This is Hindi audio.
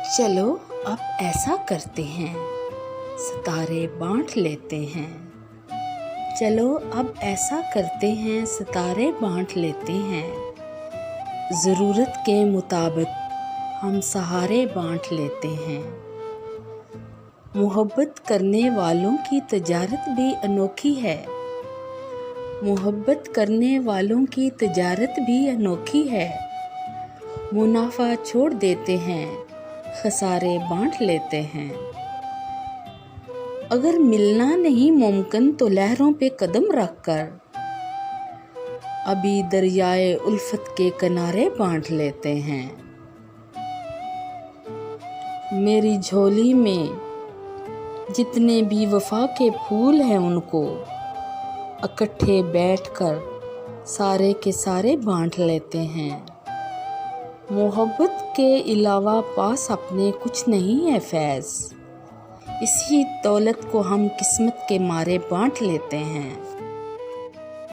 चलो अब ऐसा करते हैं, सितारे बांट लेते हैं। चलो अब ऐसा करते हैं, सितारे बांट लेते हैं। ज़रूरत के मुताबिक हम सहारे बांट लेते हैं। मोहब्बत करने वालों की तजारत भी अनोखी है। मोहब्बत करने वालों की तजारत भी अनोखी है। मुनाफा छोड़ देते हैं, खसारे बांट लेते हैं। अगर मिलना नहीं मुमकिन तो लहरों पे कदम रखकर अभी दरियाए उल्फत के किनारे बांट लेते हैं। मेरी झोली में जितने भी वफा के फूल हैं उनको इकट्ठे बैठकर सारे के सारे बांट लेते हैं। मोहब्बत के अलावा पास अपने कुछ नहीं है फैज़, इसी दौलत को हम किस्मत के मारे बांट लेते हैं।